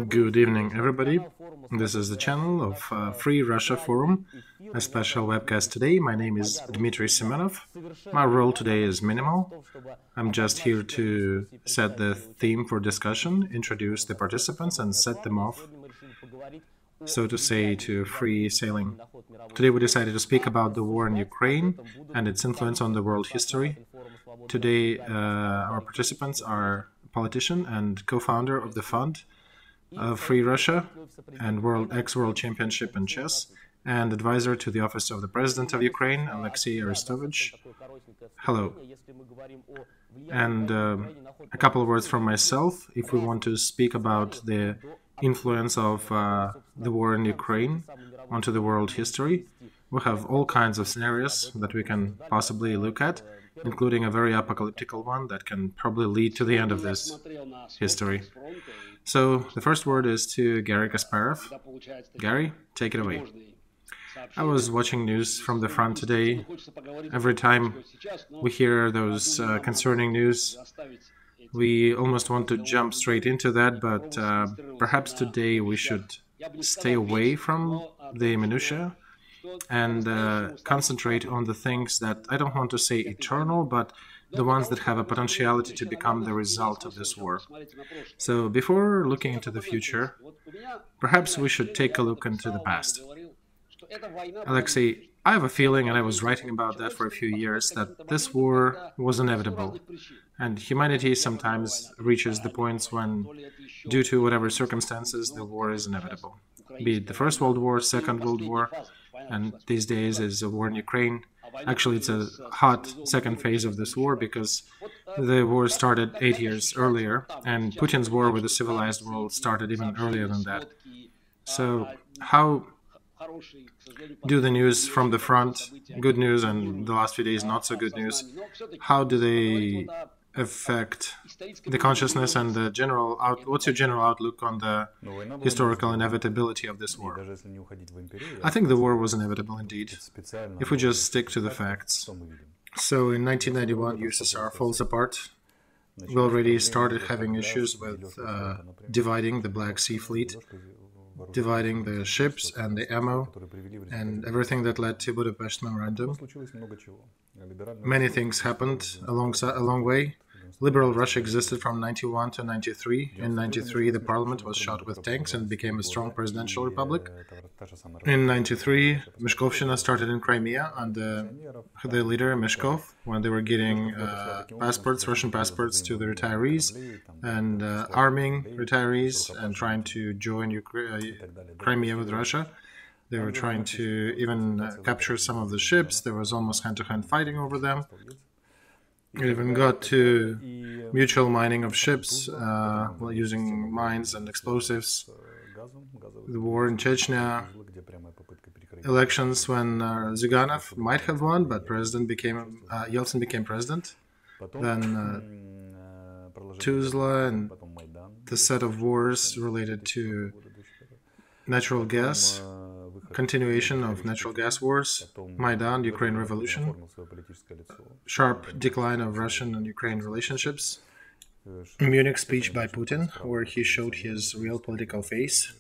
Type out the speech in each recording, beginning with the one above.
Good evening, everybody. This is the channel of Free Russia Forum, a special webcast today. My name is Dmitry Semenov. My role today is minimal. I'm just here to set the theme for discussion, introduce the participants, and set them off, so to say, to free sailing. Today we decided to speak about the war in Ukraine and its influence on the world history. Today our participants are a politician and co-founder of the fund of Free Russia and ex-world championship in chess, and advisor to the office of the President of Ukraine, Alexey Arestovych. Hello. And a couple of words from myself. If we want to speak about the influence of the war in Ukraine onto the world history, we have all kinds of scenarios that we can possibly look at, including a very apocalyptic one that can probably lead to the end of this history. So the first word is to Garry Kasparov. Gary, take it away. I was watching news from the front today. Every time we hear those concerning news, we almost want to jump straight into that, but perhaps today we should stay away from the minutiae and concentrate on the things that, I don't want to say eternal, but the ones that have a potentiality to become the result of this war. So before looking into the future, perhaps we should take a look into the past. Alexei, I have a feeling, and I was writing about that for a few years, that this war was inevitable. And humanity sometimes reaches the points when, due to whatever circumstances, the war is inevitable. Be it the First World War, Second World War, and these days is a war in Ukraine. Actually, it's a hot second phase of this war because the war started 8 years earlier, and Putin's war with the civilized world started even earlier than that. So how do the news from the front, good news, and the last few days not so good news, how do they affect the consciousness and the general what's your general outlook on the historical inevitability of this war? I think the war was inevitable indeed, if we just stick to the facts. So in 1991, USSR falls apart. We already started having issues with dividing the Black Sea Fleet, dividing the ships and the ammo, and everything that led to Budapest Memorandum. Many things happened a long way. Liberal Russia existed from 91 to 93. In 93, the parliament was shot with tanks and became a strong presidential republic. In 93, Mishkovshina started in Crimea under the leader Mishkov, when they were getting passports, Russian passports, to the retirees and arming retirees and trying to join Crimea with Russia. They were trying to even capture some of the ships. There was almost hand-to-hand fighting over them. It even got to mutual mining of ships using mines and explosives. The war in Chechnya, elections when Zyuganov might have won, but Yeltsin became president. Then Tuzla and the set of wars related to natural gas, continuation of natural gas wars, Maidan, Ukraine Revolution, sharp decline of Russian and Ukraine relationships, Munich speech by Putin, where he showed his real political face.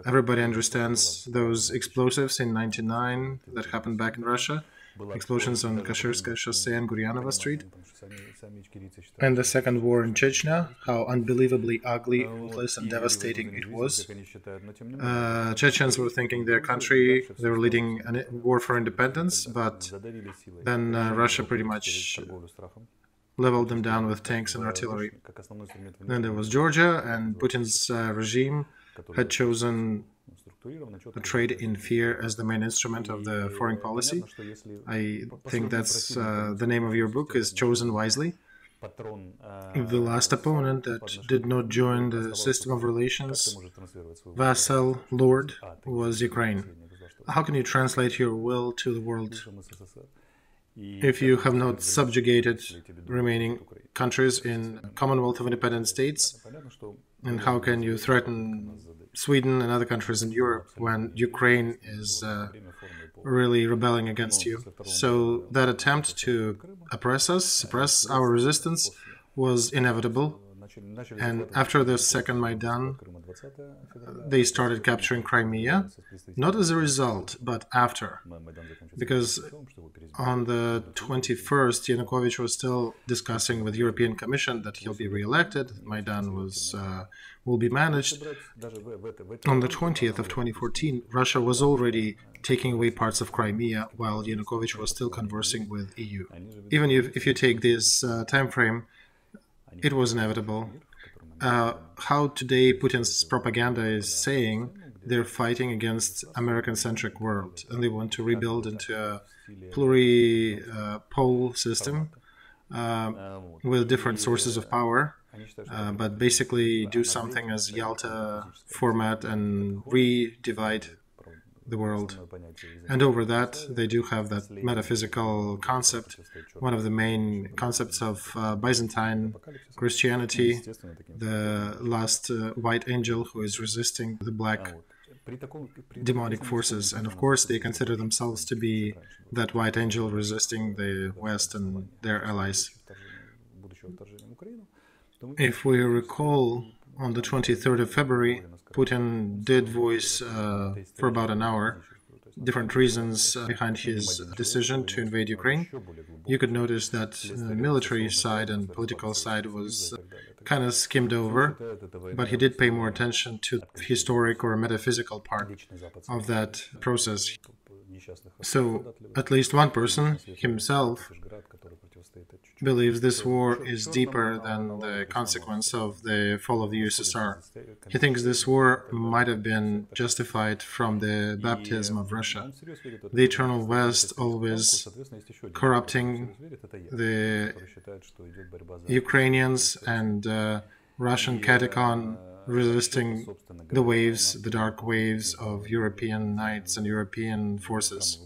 Everybody understands those explosives in 1999 that happened back in Russia, explosions on Kashirskaya Chaussee and Guryanova Street, and the second war in Chechnya, how unbelievably ugly, ruthless, and devastating it was. Chechens were thinking their country, they were leading a war for independence, but then Russia pretty much leveled them down with tanks and artillery. Then there was Georgia, and Putin's regime had chosen trade in fear as the main instrument of the foreign policy. I think that's the name of your book, is Chosen Wisely. The last opponent that did not join the system of relations, vassal, lord, was Ukraine. How can you translate your will to the world if you have not subjugated remaining countries in Commonwealth of Independent States? And how can you threaten Sweden and other countries in Europe when Ukraine is really rebelling against you? So that attempt to oppress us, suppress our resistance, was inevitable. And after the second Maidan, they started capturing Crimea, not as a result, but after. Because on the 21st, Yanukovych was still discussing with European Commission that he'll be re-elected. Maidan will be managed. On the 20th of 2014, Russia was already taking away parts of Crimea while Yanukovych was still conversing with EU. Even if you take this time frame, it was inevitable. How today Putin's propaganda is saying they're fighting against American-centric world and they want to rebuild into a pluri-pole system with different sources of power, but basically do something as Yalta format and re-divide the world. And over that, they do have that metaphysical concept, one of the main concepts of Byzantine Christianity, the last white angel who is resisting the black demonic forces. And of course, they consider themselves to be that white angel resisting the West and their allies. If we recall, on the 23rd of February, Putin did voice for about an hour different reasons behind his decision to invade Ukraine. You could notice that the military side and political side was kind of skimmed over, but he did pay more attention to the historic or metaphysical part of that process. So at least one person, himself, believes this war is deeper than the consequence of the fall of the USSR. He thinks this war might have been justified from the baptism of Russia. The eternal West always corrupting the Ukrainians and Russian catechon resisting the waves, the dark waves of European knights and European forces.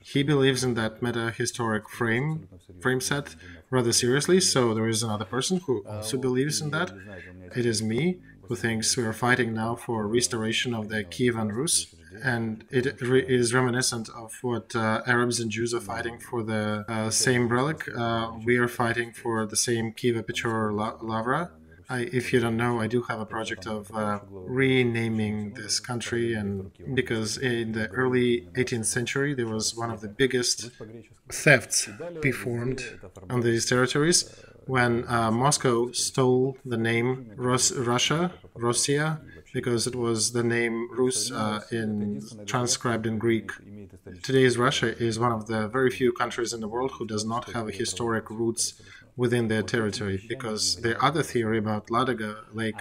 He believes in that meta-historic frame set rather seriously, so there is another person who also believes in that. It is me, who thinks we are fighting now for restoration of the Kievan Rus, and it is reminiscent of what Arabs and Jews are fighting for the same relic. We are fighting for the same Kiev-Pechor Lavra. If you don't know, I do have a project of renaming this country, and because in the early 18th century there was one of the biggest thefts performed on these territories when Moscow stole the name Russia, because it was the name Rus transcribed in Greek. Today's Russia is one of the very few countries in the world who does not have historic roots within their territory, because the other theory about Ladoga Lake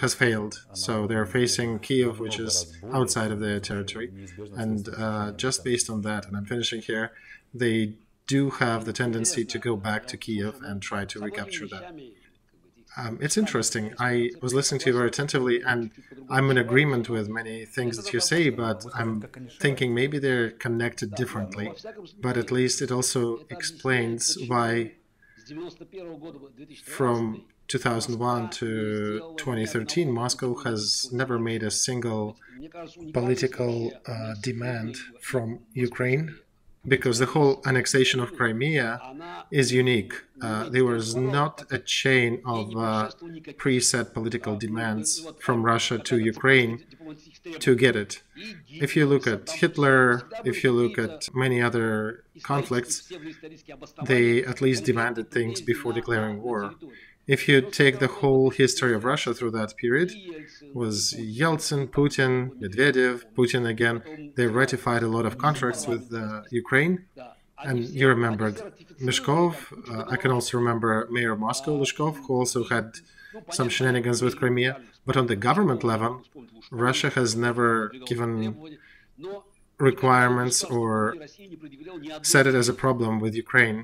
has failed. So they're facing Kiev, which is outside of their territory. And just based on that, and I'm finishing here, they do have the tendency to go back to Kiev and try to recapture that. It's interesting. I was listening to you very attentively, and I'm in agreement with many things that you say, but I'm thinking maybe they're connected differently. But at least it also explains why from 2001 to 2013, Moscow has never made a single political demand from Ukraine, because the whole annexation of Crimea is unique. There was not a chain of preset political demands from Russia to Ukraine to get it. If you look at Hitler, if you look at many other conflicts, they at least demanded things before declaring war. If you take the whole history of Russia through that period, was Yeltsin, Putin, Medvedev, Putin again, they ratified a lot of contracts with Ukraine. And you remembered Mishkov. I can also remember Mayor of Moscow, Lushkov, who also had some shenanigans with Crimea. But on the government level, Russia has never given requirements or set it as a problem with Ukraine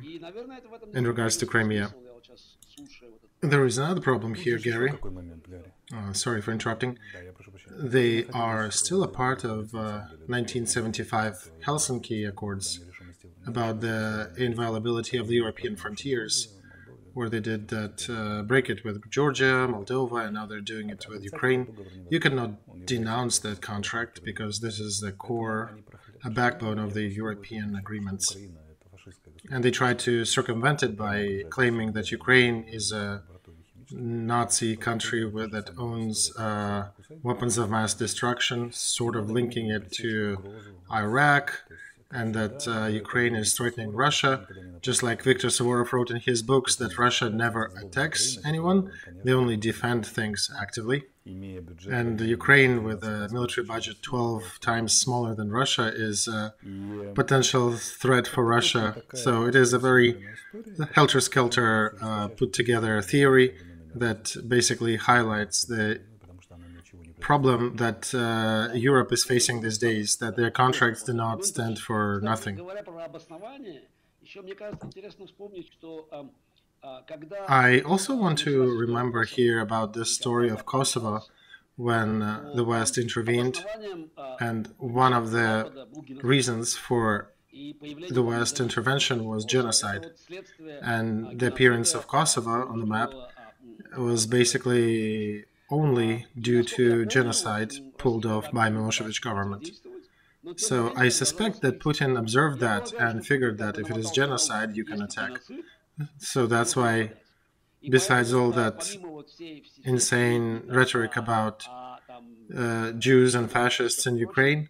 in regards to Crimea. There is another problem here, Gary. Sorry for interrupting. They are still a part of 1975 Helsinki Accords about the inviolability of the European frontiers, where they did that break it with Georgia, Moldova, and now they're doing it with Ukraine. You cannot denounce that contract because this is the core, a backbone of the European agreements. And they try to circumvent it by claiming that Ukraine is a Nazi country that owns weapons of mass destruction, sort of linking it to Iraq, and that Ukraine is threatening Russia, just like Viktor Suvorov wrote in his books that Russia never attacks anyone, they only defend things actively. And Ukraine, with a military budget 12 times smaller than Russia, is a potential threat for Russia. So it is a very helter-skelter put-together theory that basically highlights the problem that Europe is facing these days, that their contracts do not stand for nothing. I also want to remember here about the story of Kosovo when the West intervened, and one of the reasons for the West intervention was genocide. And the appearance of Kosovo on the map was basically only due to genocide pulled off by Milosevic government. So I suspect that Putin observed that and figured that if it is genocide, you can attack. So that's why, besides all that insane rhetoric about Jews and fascists in Ukraine,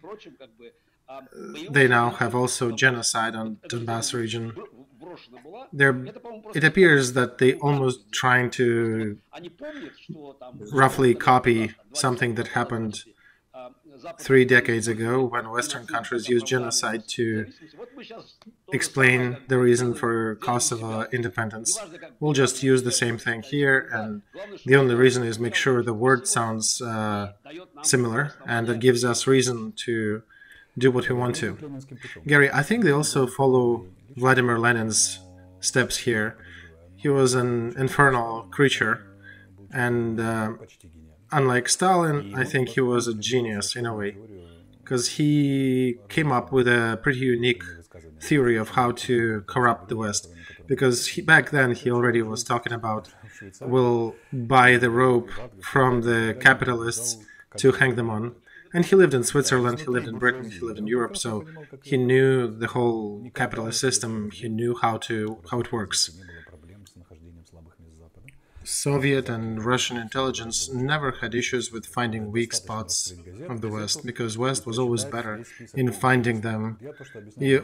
they now have also genocide on Donbass region. It appears that they almost trying to roughly copy something that happened 3 decades ago when Western countries used genocide to explain the reason for Kosovo independence. We'll just use the same thing here, and the only reason is make sure the word sounds similar, and that gives us reason to do what we want to. Gary, I think they also follow Vladimir Lenin's steps here. He was an infernal creature, and unlike Stalin, I think he was a genius in a way, because he came up with a pretty unique theory of how to corrupt the West. Because back then he already was talking about, we'll buy the rope from the capitalists to hang them on. And he lived in Switzerland, he lived in Britain, he lived in Europe, so he knew the whole capitalist system, he knew how it works. Soviet and Russian intelligence never had issues with finding weak spots of the West, because West was always better in finding them.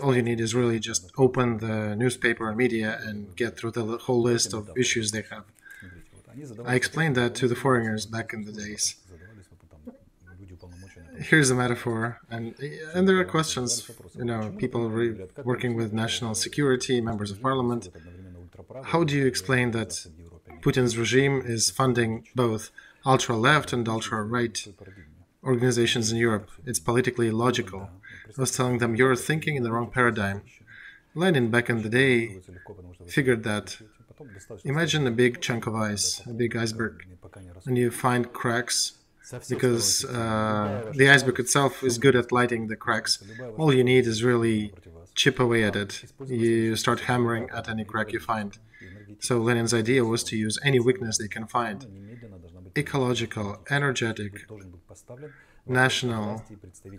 All you need is really just open the newspaper and media and get through the whole list of issues they have. I explained that to the foreigners back in the days. Here's a metaphor, and there are questions, people working with national security, members of parliament. How do you explain that Putin's regime is funding both ultra-left and ultra-right organizations in Europe? It's politically illogical. I was telling them, you're thinking in the wrong paradigm. Lenin, back in the day, figured that, imagine a big chunk of ice, a big iceberg, and you find cracks, because the iceberg itself is good at lighting the cracks. All you need is really chip away at it. You start hammering at any crack you find. So Lenin's idea was to use any weakness they can find. Ecological, energetic, national,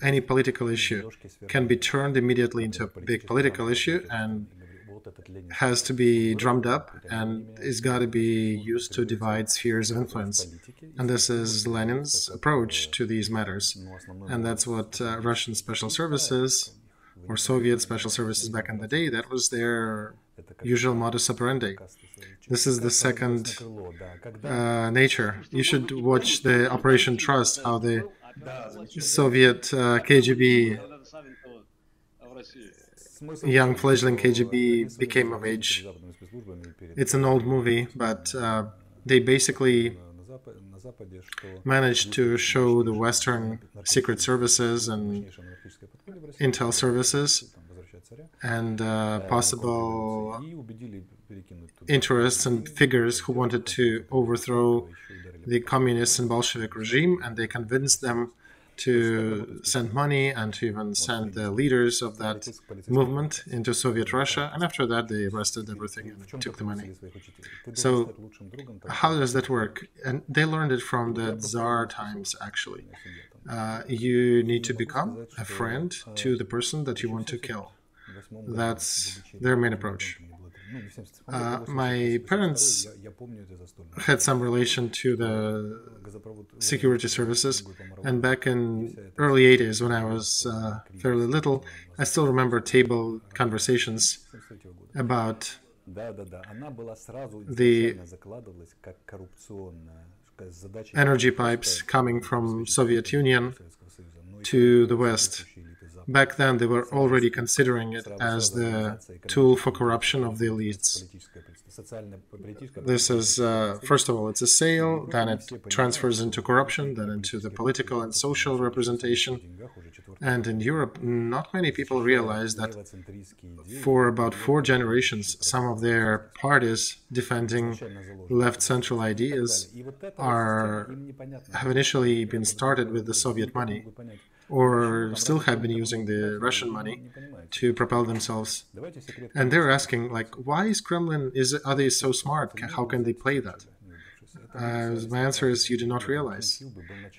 any political issue can be turned immediately into a big political issue and has to be drummed up and is got to be used to divide spheres of influence. And this is Lenin's approach to these matters. And that's what Russian special services or Soviet special services back in the day, that was their usual modus operandi. This is the second nature. You should watch the Operation Trust, how the Soviet KGB, young fledgling KGB became of age. It's an old movie, but they basically managed to show the Western secret services and intel services and possible interests and figures who wanted to overthrow the communist and Bolshevik regime, and they convinced them to send money and to even send the leaders of that movement into Soviet Russia, and after that they arrested everything and took the money. So how does that work? And they learned it from the Tsar times, actually. You need to become a friend to the person that you want to kill. That's their main approach. My parents had some relation to the security services, and back in early 80s, when I was fairly little, I still remember table conversations about the energy pipes coming from Soviet Union to the West. Back then, they were already considering it as the tool for corruption of the elites. This is, first of all, it's a sale, then it transfers into corruption, then into the political and social representation. And in Europe, not many people realize that for about 4 generations, some of their parties defending left-central ideas have initially been started with the Soviet money, or still have been using the Russian money to propel themselves. And they're asking, like, why is Kremlin, are they so smart? How can they play that? My answer is, you do not realize.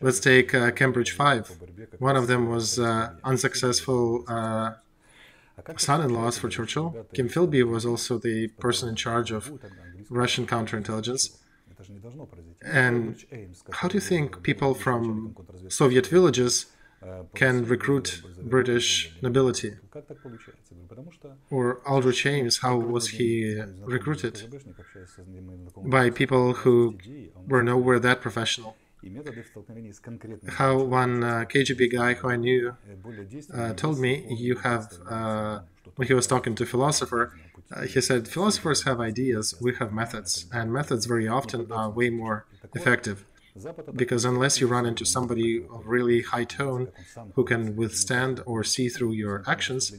Let's take Cambridge 5. One of them was unsuccessful son-in-laws for Churchill. Kim Philby was also the person in charge of Russian counterintelligence. And how do you think people from Soviet villages can recruit British nobility? Or Aldrich Ames, how was he recruited? By people who were nowhere that professional. How one KGB guy who I knew told me, when he was talking to a philosopher, he said, philosophers have ideas, we have methods, and methods very often are way more effective. Because unless you run into somebody of really high tone who can withstand or see through your actions,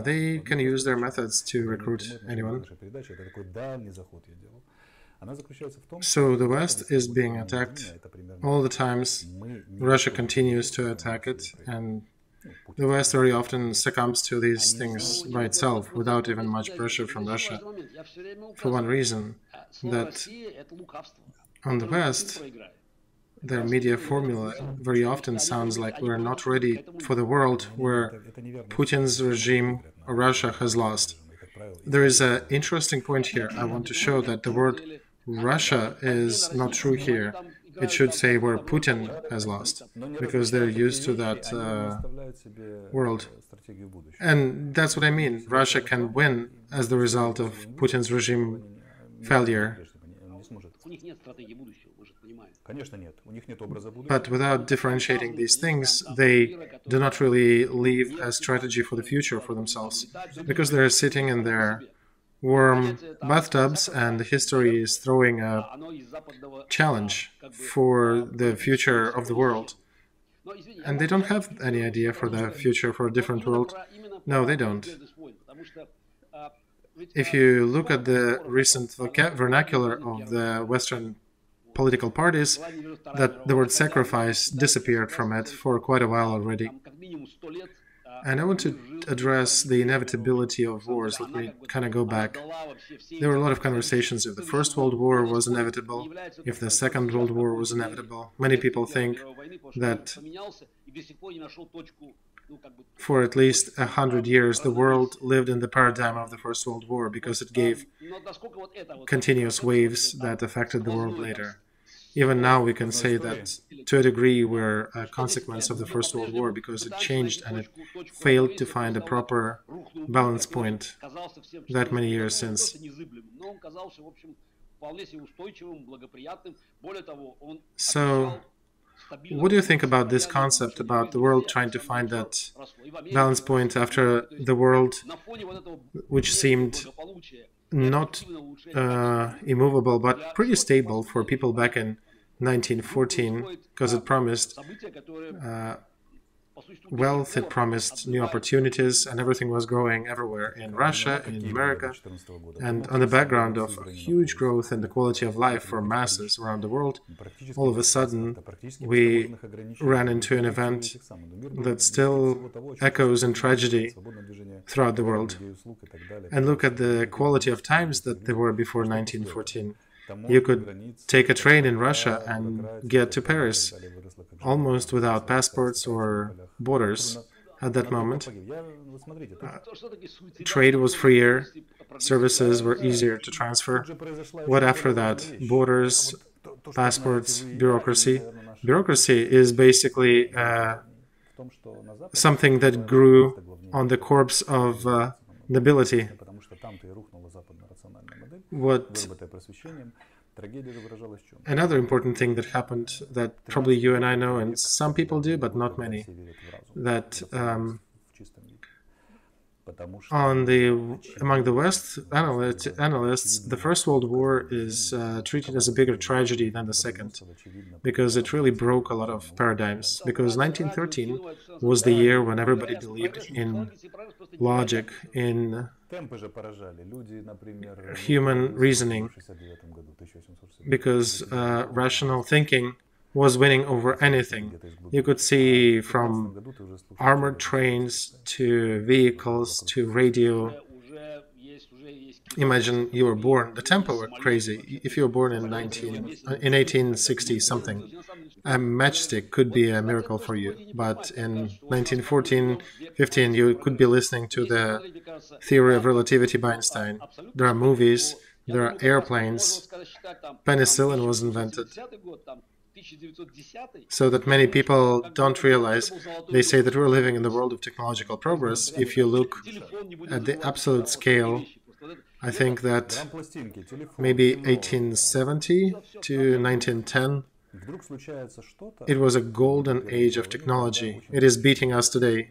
they can use their methods to recruit anyone. So the West is being attacked all the times. Russia continues to attack it, and the West very often succumbs to these things by itself without even much pressure from Russia, for one reason, that on the West, their media formula very often sounds like we're not ready for the world where Putin's regime or Russia has lost. There is an interesting point here. I want to show that the word Russia is not true here. It should say where Putin has lost, because they're used to that world. And that's what I mean. Russia can win as the result of Putin's regime failure. But without differentiating these things, they do not really leave a strategy for the future for themselves, because they're sitting in their warm bathtubs and history is throwing a challenge for the future of the world. And they don't have any idea for the future for a different world. No, they don't. If you look at the recent vernacular of the Western political parties, that the word sacrifice disappeared from it for quite a while already. And I want to address the inevitability of wars. Let me kind of go back. There were a lot of conversations if the First World War was inevitable, if the Second World War was inevitable. Many people think that for at least 100 years, the world lived in the paradigm of the First World War because it gave continuous waves that affected the world later. Even now, we can say that, to a degree, we're a consequence of the First World War because it changed and it failed to find a proper balance point that many years since. So, what do you think about this concept about the world trying to find that balance point after the world, which seemed not immovable, but pretty stable for people back in 1914, because it promised wealth, it promised new opportunities, and everything was growing everywhere in Russia, in America, and on the background of huge growth in the quality of life for masses around the world, all of a sudden we ran into an event that still echoes in tragedy throughout the world. And look at the quality of times that there were before 1914. You could take a train in Russia and get to Paris almost without passports or borders at that moment. Trade was freer. services were easier to transfer. What after that? Borders, passports, bureaucracy. Bureaucracy is basically something that grew on the corpse of nobility. Another important thing that happened that probably you and I know, and some people do, but not many, that among the West analysts, the First World War is treated as a bigger tragedy than the Second, because it really broke a lot of paradigms. Because 1913 was the year when everybody believed in logic, in human reasoning, because rational thinking was winning over anything. You could see from armored trains to vehicles to radio. Imagine you were born, the tempo were crazy. If you were born in 1860 something, a matchstick could be a miracle for you. But in 1914, 15, you could be listening to the theory of relativity by Einstein. There are movies, there are airplanes, penicillin was invented. So that many people don't realize, they say that we're living in the world of technological progress. If you look at the absolute scale, I think that maybe 1870 to 1910, it was a golden age of technology. It is beating us today.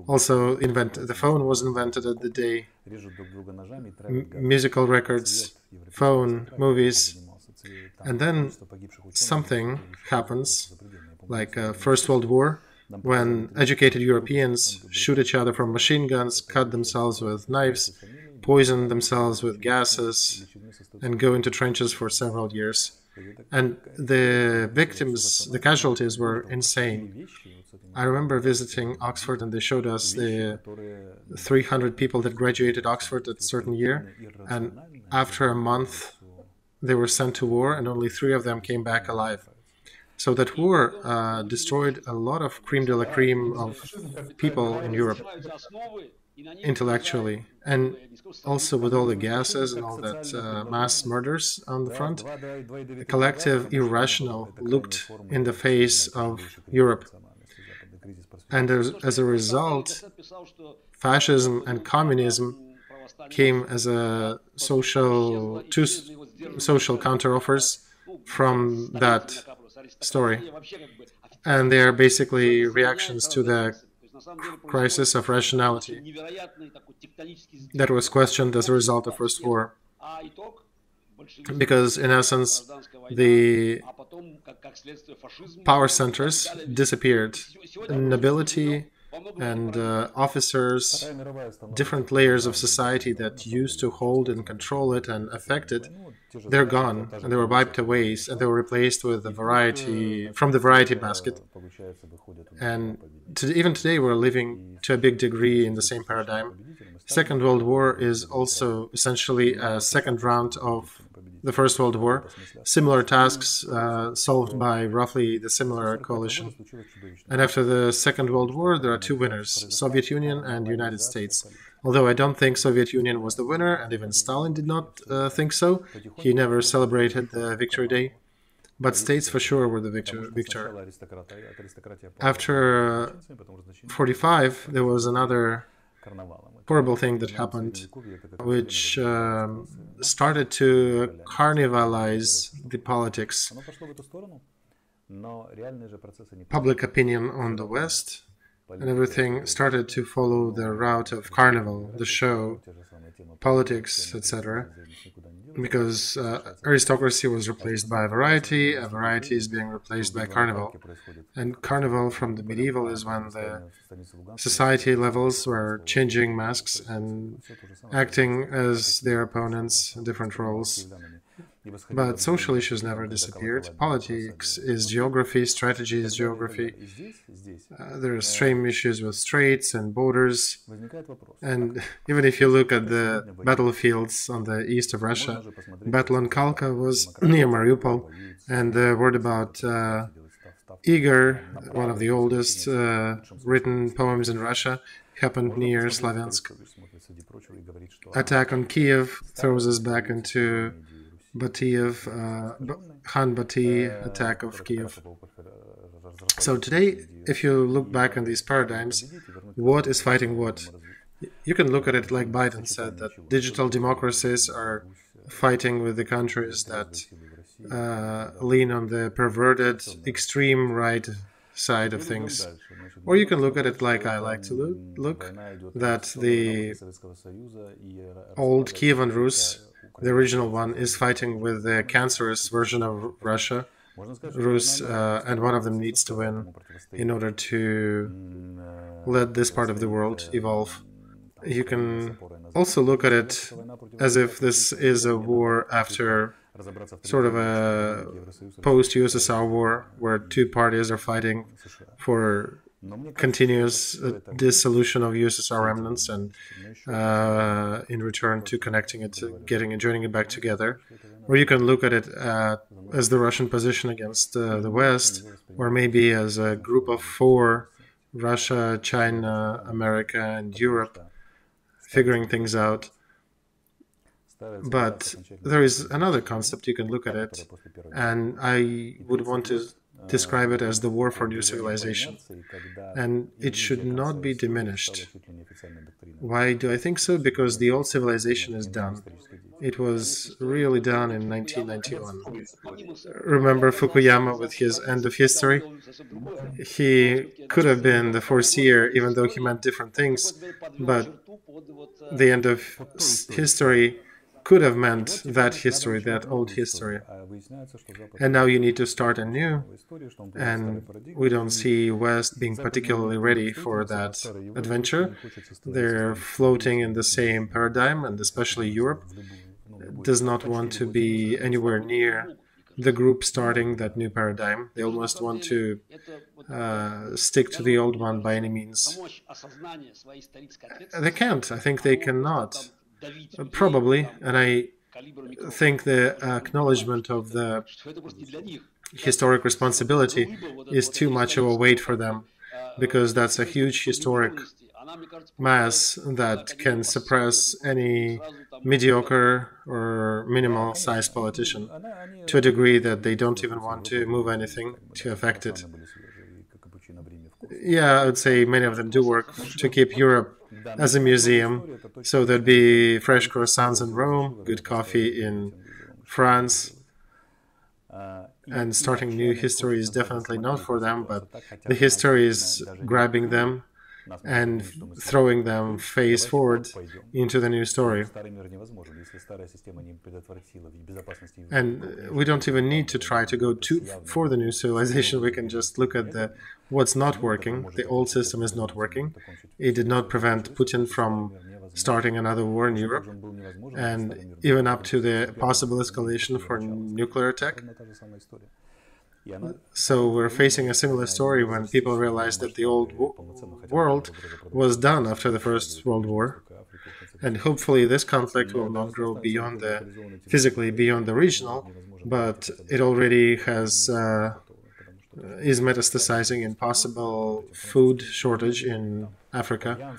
Also, the phone was invented at the day. Musical records, phone, movies. And then something happens, like First World War, when educated Europeans shoot each other from machine guns, cut themselves with knives, poison themselves with gases, and go into trenches for several years. And the victims, the casualties were insane. I remember visiting Oxford, and they showed us the 300 people that graduated Oxford at a certain year, and after a month they were sent to war, and only 3 of them came back alive. So that war destroyed a lot of creme de la creme of people in Europe, intellectually. And also with all the gases and all that mass murders on the front, the collective irrational looked in the face of Europe. And as a result, fascism and communism came as two social counteroffers from that story. And they are basically reactions to the crisis of rationality that was questioned as a result of First War. Because, in essence, the power centers disappeared. Nobility and officers, different layers of society that used to hold and control it and affect it, they're gone, and they were wiped away, and they were replaced with the variety, from the variety basket. And even today we're living to a big degree in the same paradigm. Second World War is also essentially a second round of the First World War, similar tasks solved by roughly the similar coalition. And after the Second World War, there are 2 winners, Soviet Union and United States. Although I don't think Soviet Union was the winner, and even Stalin did not think so. He never celebrated the Victory Day. But States for sure were the victor. After 45, there was another horrible thing that happened, which started to carnivalize the politics. Public opinion on the West, and everything started to follow the route of carnival, the show, politics, etc. Because aristocracy was replaced by variety is being replaced by carnival. And carnival from the medieval is when the society levels were changing masks and acting as their opponents in different roles. But social issues never disappeared. Politics is geography, strategy is geography. There are same issues with straits and borders. And even if you look at the battlefields on the east of Russia, battle on Kalka was near Mariupol. And the word about Igor, one of the oldest written poems in Russia, happened near Slaviansk. attack on Kiev throws us back into Batiev, Han Bati attack of Kiev. So today, if you look back on these paradigms, what is fighting what? You can look at it like Biden said, that digital democracies are fighting with the countries that lean on the perverted, extreme right side of things. Or you can look at it like I like to look, that the old Kievan Rus, the original one, is fighting with the cancerous version of Russia, Rus, and one of them needs to win in order to let this part of the world evolve. You can also look at it as if this is a war after sort of a post-USSR war where two parties are fighting for continuous dissolution of USSR remnants and in return to connecting it, joining it back together. Or you can look at it as the Russian position against the West, or maybe as a group of four, Russia, China, America, and Europe, figuring things out. But there is another concept you can look at it, and I would want to describe it as the war for new civilization. And it should not be diminished. Why do I think so? Because the old civilization is done. It was really done in 1991. Remember Fukuyama with his end of history? He could have been the foreseer, even though he meant different things, but the end of history could have meant that history, that old history. And now you need to start anew, and we don't see West being particularly ready for that adventure. They're floating in the same paradigm, and especially Europe does not want to be anywhere near the group starting that new paradigm. They almost want to stick to the old one by any means. They can't. I think they cannot. Probably, and I think the acknowledgement of the historic responsibility is too much of a weight for them, because that's a huge historic mass that can suppress any mediocre or minimal sized politician to a degree that they don't even want to move anything to affect it. Yeah, I would say many of them do work to keep Europe as a museum, so there'd be fresh croissants in Rome, good coffee in France, and starting new history is definitely not for them, but the history is grabbing them and throwing them face forward into the new story. And we don't even need to try to go for the new civilization. We can just look at what's not working. The old system is not working. It did not prevent Putin from starting another war in Europe, and even up to the possible escalation for nuclear attack. So we're facing a similar story when people realized that the old world was done after the First World War. And hopefully this conflict will not grow beyond physically beyond the regional, but it already is metastasizing in possible food shortage in Africa.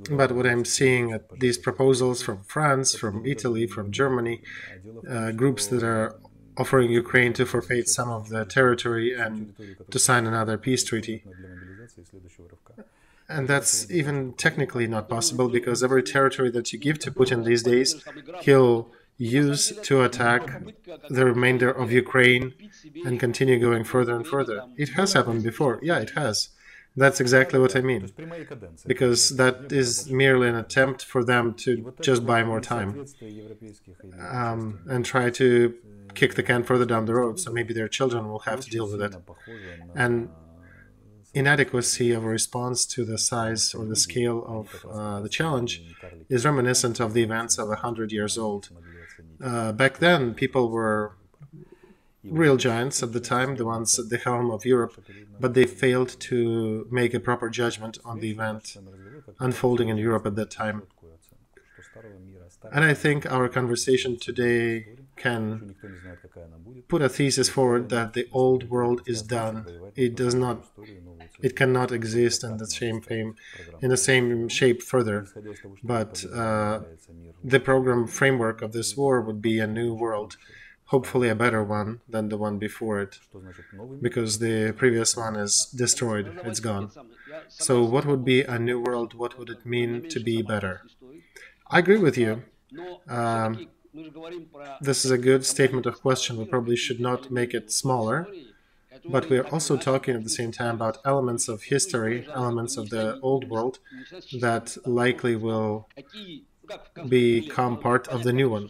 But what I'm seeing at these proposals from France, from Italy, from Germany, groups that are offering Ukraine to forfeit some of the territory and to sign another peace treaty. And that's even technically not possible, because every territory that you give to Putin these days, he'll use to attack the remainder of Ukraine and continue going further and further. It has happened before. Yeah, it has. That's exactly what I mean, because that is merely an attempt for them to just buy more time and try to kick the can further down the road, so maybe their children will have to deal with it. And inadequacy of a response to the size or the scale of the challenge is reminiscent of the events of 100 years old. Back then, people were real giants at the time, the ones at the helm of Europe, but they failed to make a proper judgment on the event unfolding in Europe at that time. And I think our conversation today can put a thesis forward that the old world is done. It cannot exist in the same shape further. But the program framework of this war would be a new world, hopefully a better one than the one before it, because the previous one is destroyed, it's gone. So what would be a new world? What would it mean to be better? I agree with you. This is a good statement of question. We probably should not make it smaller, but we're also talking at the same time about elements of history, elements of the old world that likely will become part of the new one.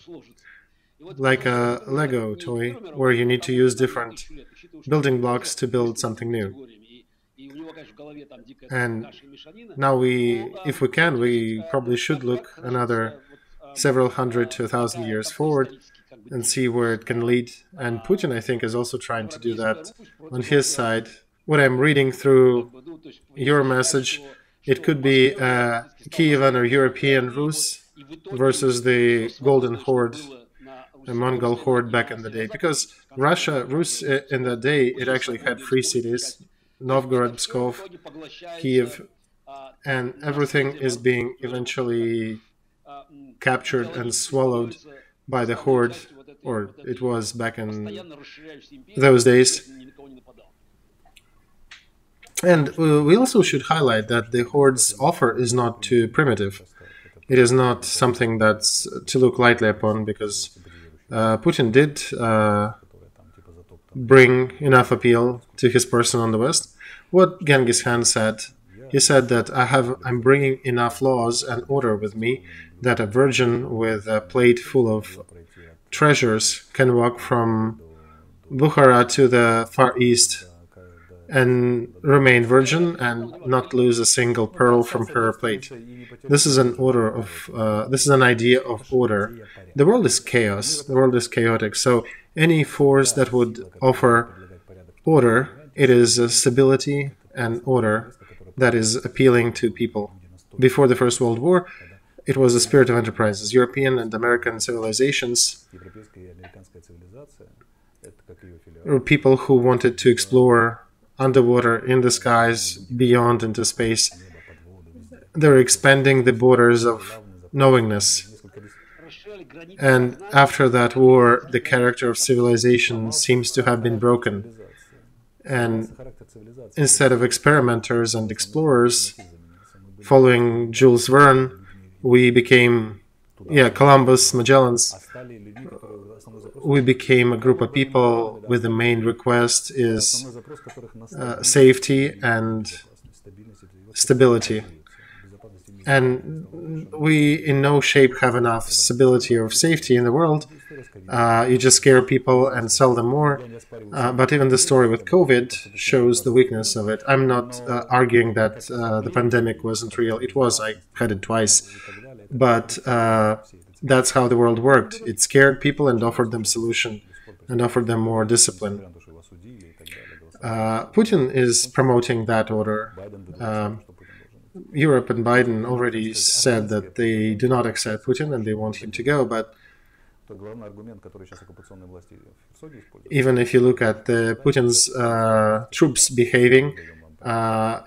Like a Lego toy, where you need to use different building blocks to build something new. And now if we can, we probably should look another several hundred to 1,000 years forward and see where it can lead. And Putin, I think, is also trying to do that on his side. What I'm reading through your message, it could be a Kievan or European Rus versus the Golden Horde, the Mongol horde back in the day. Because Rus in that day, it actually had 3 cities, Novgorod, Pskov, Kiev, and everything is being eventually captured and swallowed by the horde, or it was back in those days. And we also should highlight that the horde's offer is not too primitive. It is not something that's to look lightly upon, because Putin did bring enough appeal to his person on the West. What Genghis Khan said, he said that I'm bringing enough laws and order with me that a virgin with a plate full of treasures can walk from Bukhara to the Far East and remain virgin and not lose a single pearl from her plate. This is an idea of order. The world is chaos. The world is chaotic. So any force that would offer order, it is stability and order that is appealing to people. Before the First World War, it was the spirit of enterprises. European and American civilizations were people who wanted to explore underwater, in the skies, beyond into space. They're expanding the borders of knowingness. And after that war, the character of civilization seems to have been broken. And instead of experimenters and explorers, following Jules Verne, we became, Columbus, Magellan's, we became a group of people with the main request is safety and stability. And we in no shape have enough stability or safety in the world. You just scare people and sell them more. But even the story with COVID shows the weakness of it. I'm not arguing that the pandemic wasn't real. It was. I had it twice. But that's how the world worked. It scared people and offered them solution and offered them more discipline. Putin is promoting that order. Europe and Biden already said that they do not accept Putin and they want him to go, but even if you look at Putin's troops behaving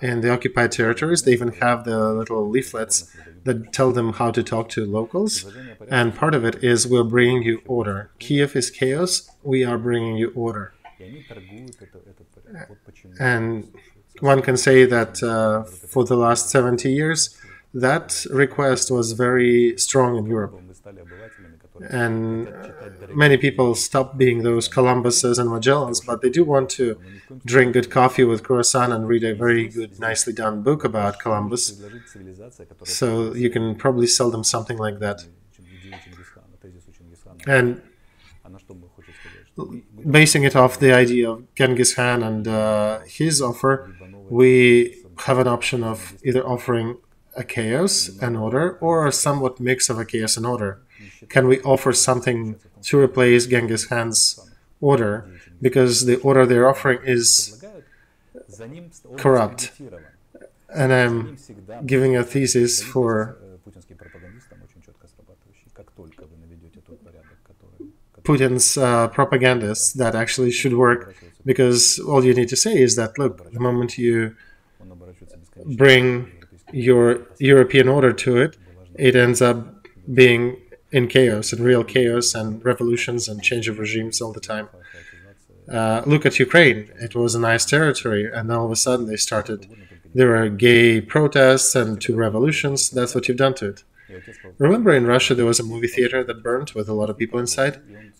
in the occupied territories, they even have the little leaflets that tell them how to talk to locals, and part of it is we're bringing you order. Kiev is chaos, we are bringing you order. And one can say that for the last 70 years, that request was very strong in Europe. And many people stopped being those Columbuses and Magellans, but they do want to drink good coffee with croissant and read a very good, nicely done book about Columbus. So you can probably sell them something like that. And basing it off the idea of Genghis Khan and his offer, we have an option of either offering a chaos and order or a somewhat mix of a chaos and order. Can we offer something to replace Genghis Khan's order? Because the order they're offering is corrupt. And I'm giving a thesis Putin's propagandists that actually should work, because all you need to say is that, look, the moment you bring your European order to it, it ends up being in chaos, in real chaos, and revolutions and change of regimes all the time. Look at Ukraine. It was a nice territory, and all of a sudden there were gay protests and two revolutions. That's what you've done to it. Remember, in Russia there was a movie theater that burned with a lot of people inside?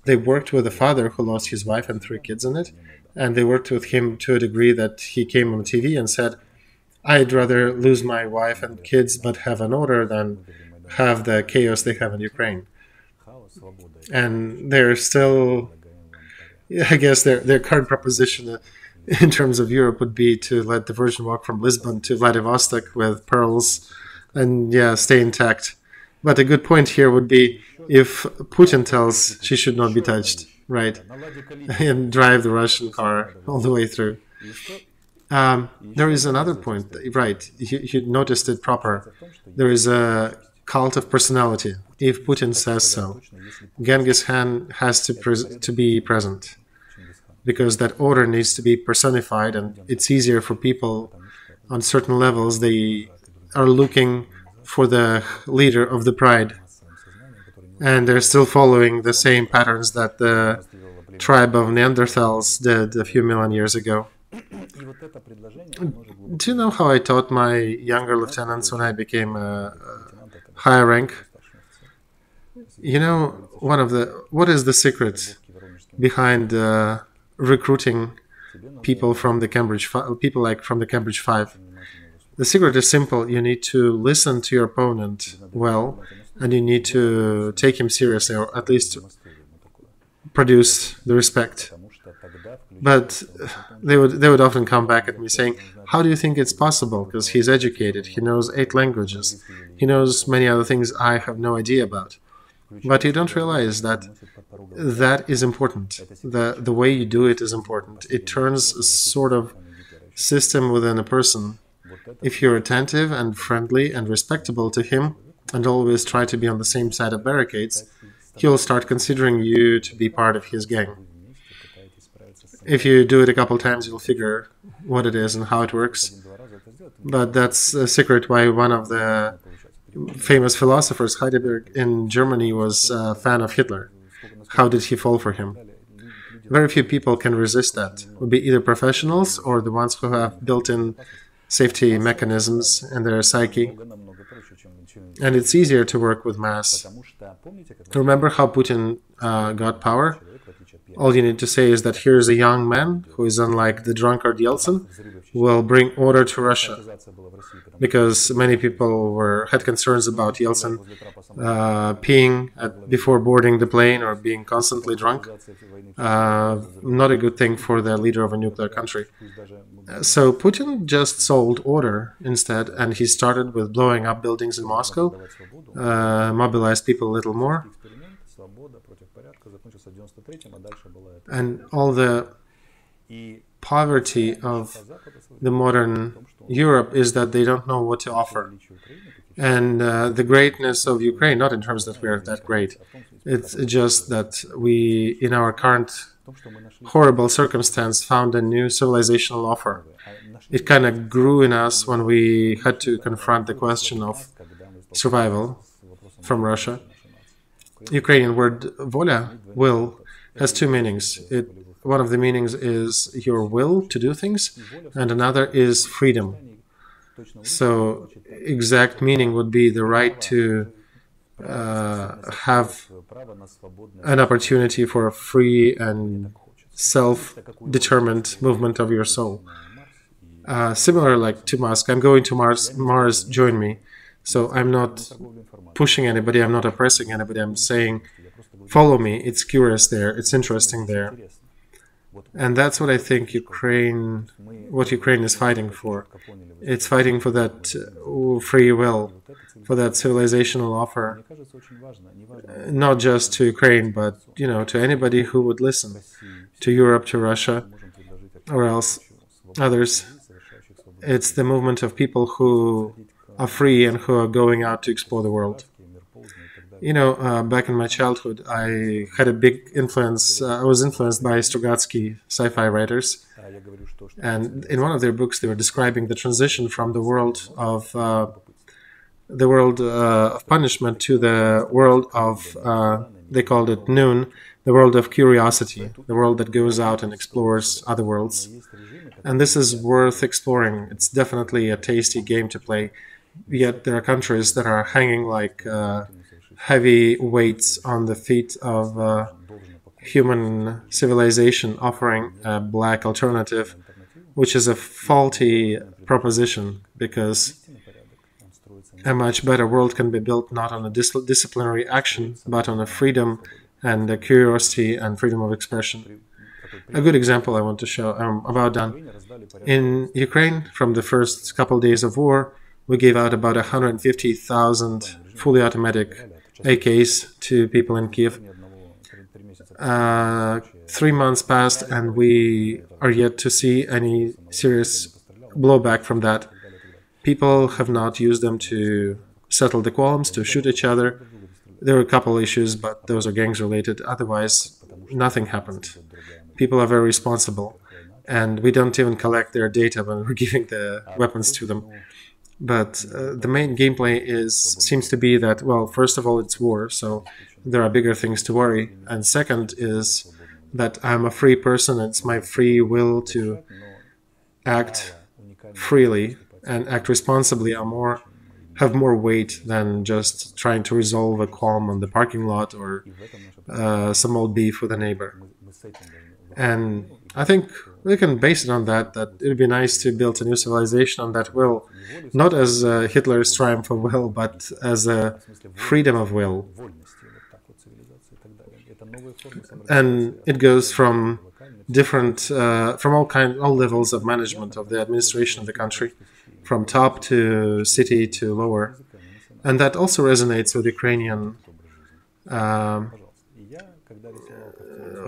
They worked with a father who lost his wife and 3 kids in it, and they worked with him to a degree that he came on TV and said, I'd rather lose my wife and kids but have an order than have the chaos they have in Ukraine. And they're still, I guess their current proposition in terms of Europe would be to let the Virgin walk from Lisbon to Vladivostok with pearls and, yeah, stay intact. But a good point here would be if Putin tells she should not be touched, right, and drive the Russian car all the way through. There is another point, right, you noticed it proper. There is a cult of personality. If Putin says so, Genghis Khan has to be present, because that order needs to be personified, and it's easier for people on certain levels. They are looking for the leader of the pride, and they're still following the same patterns that the tribe of Neanderthals did a few million years ago. Do you know how I taught my younger lieutenants when I became a higher rank? You know, what is the secret behind recruiting people from the Cambridge, people like from the Cambridge 5? The secret is simple. You need to listen to your opponent well, and you need to take him seriously, or at least produce the respect. But they would often come back at me saying, how do you think it's possible? Because he's educated, he knows 8 languages, he knows many other things I have no idea about. But you don't realize that that is important. The way you do it is important. It turns a sort of system within a person. If you're attentive and friendly and respectable to him, and always try to be on the same side of barricades, he'll start considering you to be part of his gang. If you do it a couple times, you'll figure what it is and how it works. But that's a secret why one of the famous philosophers, Heidegger, in Germany, was a fan of Hitler. How did he fall for him? Very few people can resist that. It would be either professionals or the ones who have built-in safety mechanisms in their psyche. And it's easier to work with mass. Remember how Putin got power? All you need to say is that here's a young man who is unlike the drunkard Yeltsin, who will bring order to Russia. Because many people had concerns about Yeltsin peeing before boarding the plane or being constantly drunk. Not a good thing for the leader of a nuclear country. So Putin just sold order instead, and he started with blowing up buildings in Moscow, mobilized people a little more. And all the poverty of the modern Europe is that they don't know what to offer. And the greatness of Ukraine, not in terms that we are that great, it's just that we, in our current horrible circumstance, found a new civilizational offer. It kind of grew in us when we had to confront the question of survival from Russia. Ukrainian word voля, will, has 2 meanings. One of the meanings is your will to do things, and another is freedom. So, exact meaning would be the right to have an opportunity for a free and self-determined movement of your soul. Similar like to Musk, I'm going to Mars, join me. So I'm not pushing anybody, I'm not oppressing anybody, I'm saying, follow me, it's curious there, it's interesting there. And that's what I think what Ukraine is fighting for. It's fighting for that free will, for that civilizational offer, not just to Ukraine, but, to anybody who would listen, to Europe, to Russia, or else others. It's the movement of people who are free and who are going out to explore the world. Back in my childhood, I had a big influence. I was influenced by Strugatsky sci-fi writers, and in one of their books, they were describing the transition from the world of punishment to the world of they called it noon, the world of curiosity, the world that goes out and explores other worlds. And this is worth exploring. It's definitely a tasty game to play. Yet there are countries that are hanging like heavy weights on the feet of human civilization, offering a black alternative, which is a faulty proposition, because a much better world can be built not on a disciplinary action, but on a freedom and a curiosity and freedom of expression. A good example I want to show, about done. In Ukraine, from the first couple days of war, we gave out about 150,000 fully automatic AKs to people in Kiev. 3 months passed, and we are yet to see any serious blowback from that. People have not used them to settle the qualms, to shoot each other. There were a couple issues, but those are gangs related. Otherwise, nothing happened. People are very responsible, and we don't even collect their data when we're giving the weapons to them. But the main gameplay seems to be that, well, first of all, it's war, so there are bigger things to worry. And second is that I'm a free person, and it's my free will to act freely and act responsibly have more weight than just trying to resolve a qualm on the parking lot or some old beef with a neighbor. And I think we can base it on that it would be nice to build a new civilization on that will, not as Hitler's triumph of will, but as a freedom of will. And it goes from different, from all levels of management of the administration of the country, from top to city to lower. And that also resonates with Ukrainian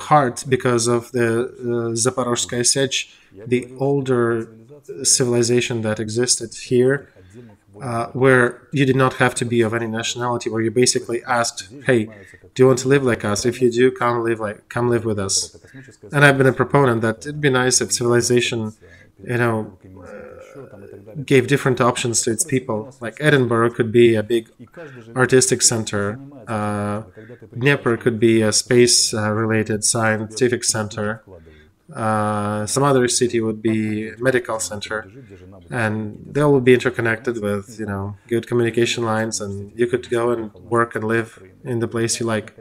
heart because of the Zaporozhskaya Sech, the older civilization that existed here, where you did not have to be of any nationality, where you basically asked, hey, do you want to live like us? If you do, come live with us. And I've been a proponent that it'd be nice if civilization, gave different options to its people. Like Edinburgh could be a big artistic center. Dnieper could be a space-related scientific center. Some other city would be a medical center. And they all would be interconnected with, good communication lines, and you could go and work and live in the place you like.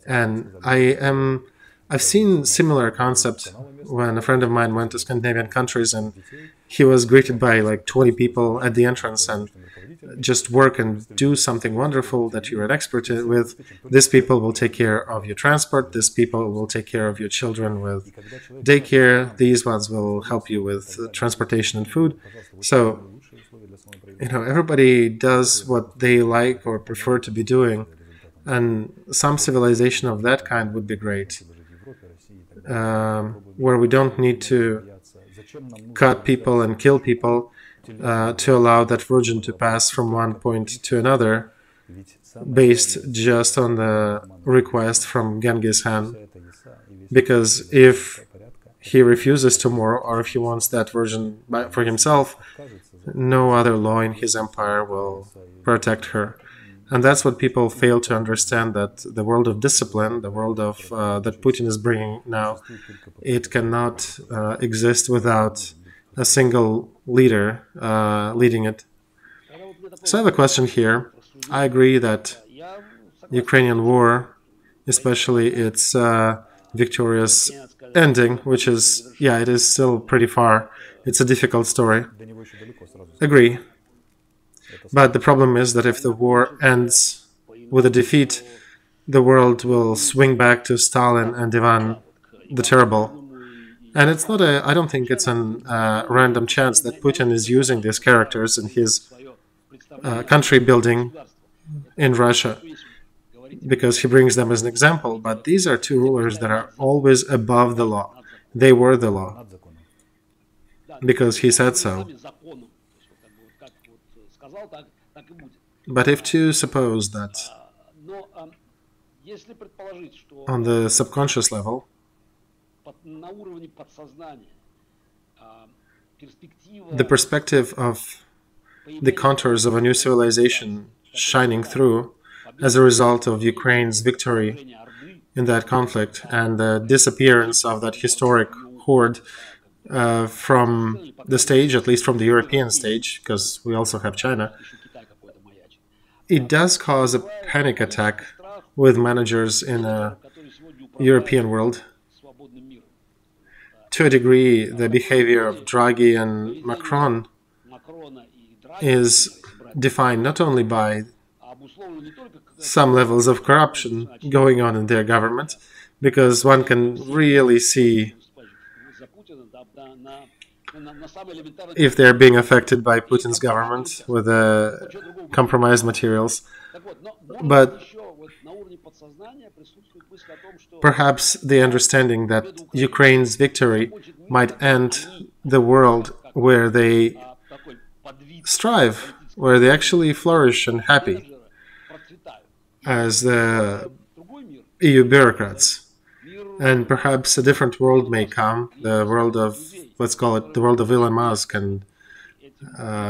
And I've seen similar concepts when a friend of mine went to Scandinavian countries, and he was greeted by like 20 people at the entrance, and just work and do something wonderful that you're an expert with. These people will take care of your transport. These people will take care of your children with daycare. These ones will help you with transportation and food. So, everybody does what they like or prefer to be doing. And some civilization of that kind would be great, where we don't need to cut people and kill people to allow that virgin to pass from one point to another, based just on the request from Genghis Khan. Because if he refuses tomorrow, or if he wants that virgin for himself, no other law in his empire will protect her. And that's what people fail to understand, that the world of discipline, the world of that Putin is bringing now, it cannot exist without a single leader leading it. So I have a question here. I agree that Ukrainian war, especially its victorious ending, which is, it is still pretty far. It's a difficult story. Agree. But the problem is that if the war ends with a defeat, the world will swing back to Stalin and Ivan the Terrible. And it's not I don't think it's a random chance that Putin is using these characters in his country building in Russia, because he brings them as an example. But these are two rulers that are always above the law. They were the law, because he said so. But if to suppose that on the subconscious level, the perspective of the contours of a new civilization shining through as a result of Ukraine's victory in that conflict and the disappearance of that historic horde from the stage, at least from the European stage, because we also have China, it does cause a panic attack with managers in the European world. To a degree, the behavior of Draghi and Macron is defined not only by some levels of corruption going on in their government, because one can really see if they're being affected by Putin's government with compromised materials. But perhaps the understanding that Ukraine's victory might end the world where they strive, where they actually flourish and happy as the EU bureaucrats. And perhaps a different world may come, the world of, let's call it the world of Elon Musk and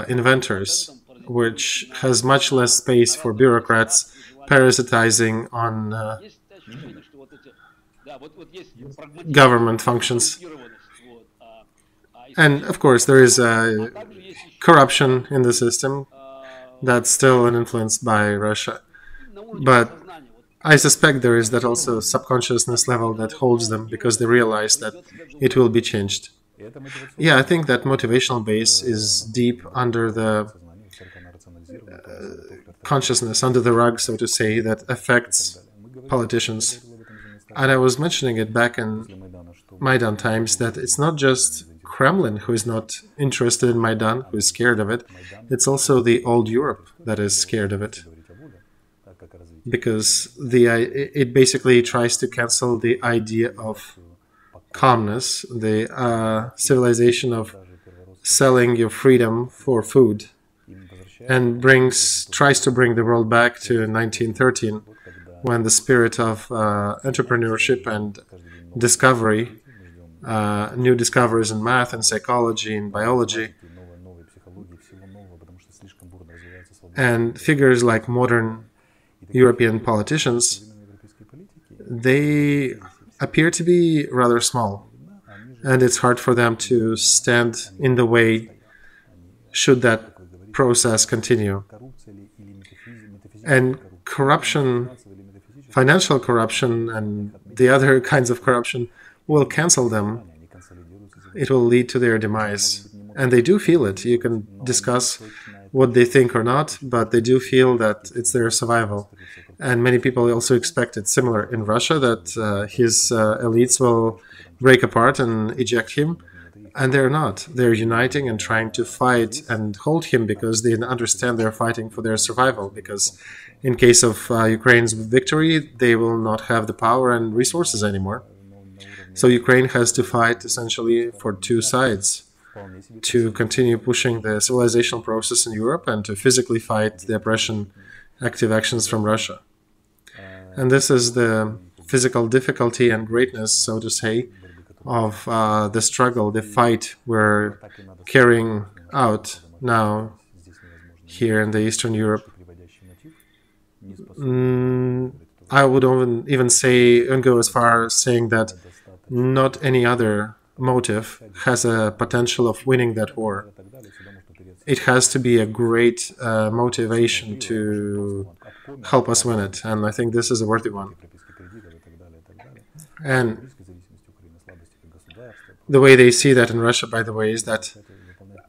inventors, which has much less space for bureaucrats parasitizing on government functions. And of course, there is corruption in the system that's still influenced by Russia. But I suspect there is that also subconsciousness level that holds them because they realize that it will be changed. Yeah, I think that motivational base is deep under the consciousness, under the rug, so to say, that affects politicians. And I was mentioning it back in Maidan times that it's not just Kremlin who is not interested in Maidan, who is scared of it. It's also the old Europe that is scared of it. Because it basically tries to cancel the idea of calmness, the civilization of selling your freedom for food, and tries to bring the world back to 1913, when the spirit of entrepreneurship and discovery, new discoveries in math and psychology and biology, and figures like modern European politicians, they appear to be rather small, and it's hard for them to stand in the way should that process continue. And corruption, financial corruption and the other kinds of corruption will cancel them. It will lead to their demise. And they do feel it. You can discuss what they think or not, but they do feel that it's their survival. And many people also expect it similar in Russia, that his elites will break apart and eject him. And they're not. They're uniting and trying to fight and hold him because they understand they're fighting for their survival. Because in case of Ukraine's victory, they will not have the power and resources anymore. So Ukraine has to fight essentially for two sides, to continue pushing the civilizational process in Europe and to physically fight the oppression active actions from Russia. And this is the physical difficulty and greatness, so to say, of the struggle, the fight we're carrying out now here in the Eastern Europe. I would even say and go as far as saying that not any other motive has a potential of winning that war. It has to be a great motivation to help us win it, and I think this is a worthy one. And the way they see that in Russia, by the way, is that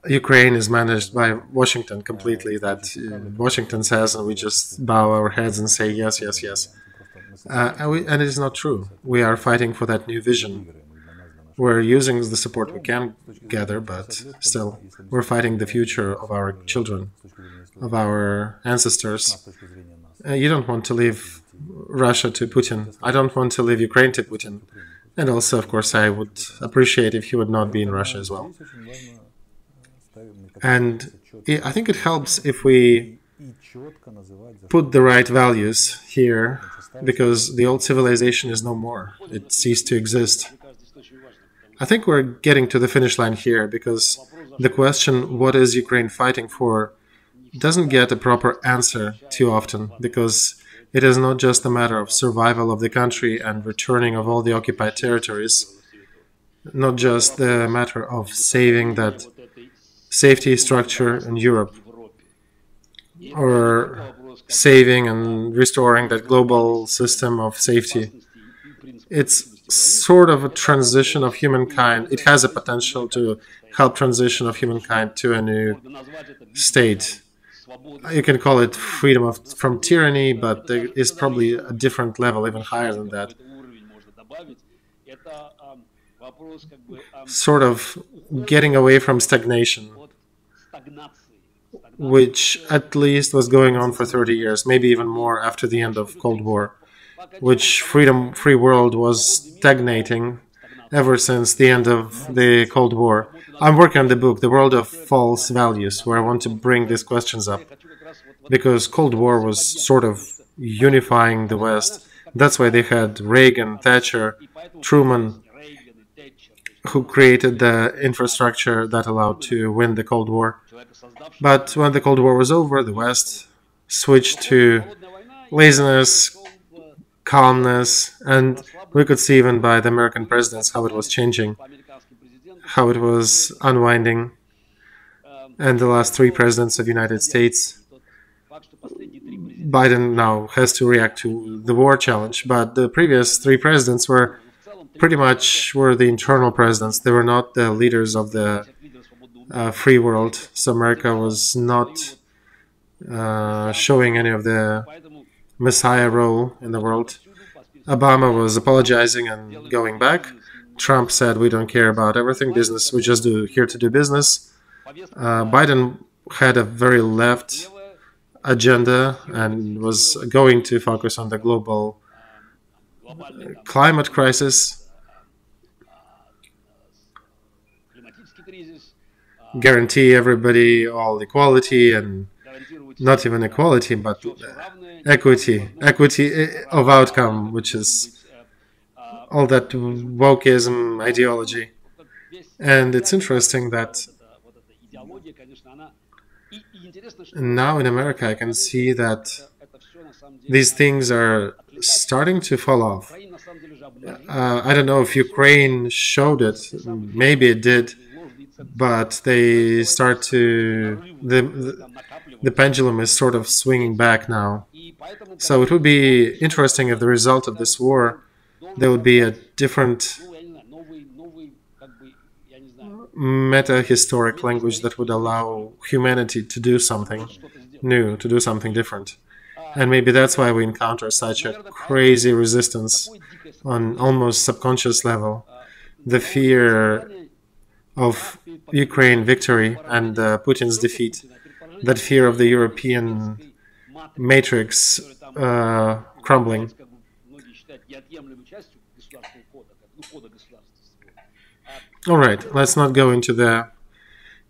Ukraine is managed by Washington completely, that Washington says, and we just bow our heads and say yes, yes, yes. And it is not true. We are fighting for that new vision. We're using the support we can gather, but still, we're fighting the future of our children, of our ancestors. You don't want to leave Russia to Putin. I don't want to leave Ukraine to Putin. And also, of course, I would appreciate if he would not be in Russia as well. And I think it helps if we put the right values here, because the old civilization is no more. It ceased to exist. I think we're getting to the finish line here, because the question, what is Ukraine fighting for, doesn't get a proper answer too often, because it is not just a matter of survival of the country and returning of all the occupied territories, not just the matter of saving that safety structure in Europe, or saving and restoring that global system of safety. It's sort of a transition of humankind. It has a potential to help transition of humankind to a new state. You can call it freedom from tyranny, but there is probably a different level, even higher than that. Sort of getting away from stagnation, which at least was going on for 30 years, maybe even more after the end of Cold War, which free world was stagnating ever since the end of the Cold War. I'm working on the book, The World of False Values, where I want to bring these questions up, because Cold War was sort of unifying the West. That's why they had Reagan, Thatcher, Truman, who created the infrastructure that allowed to win the Cold War. But when the Cold War was over, the West switched to laziness, calmness, and we could see even by the American presidents how it was changing, how it was unwinding, and the last 3 presidents of the United States. Biden now has to react to the war challenge, but the previous 3 presidents were pretty much the internal presidents. They were not the leaders of the free world, so America was not showing any of the messiah role in the world. Obama was apologizing and going back. Trump said, we don't care about everything, business, we just here to do business. Biden had a very left agenda and was going to focus on the global climate crisis, guarantee everybody all equality, and not even equality, but equity of outcome, which is all that wokeism ideology. And it's interesting that now in America I can see that these things are starting to fall off. I don't know if Ukraine showed it, maybe it did, but they start to, the pendulum is sort of swinging back now. So it would be interesting if the result of this war, there would be a different meta-historic language that would allow humanity to do something new, to do something different. And maybe that's why we encounter such a crazy resistance on almost subconscious level. The fear of Ukraine victory and Putin's defeat, that fear of the European matrix crumbling. All right, let's not go into the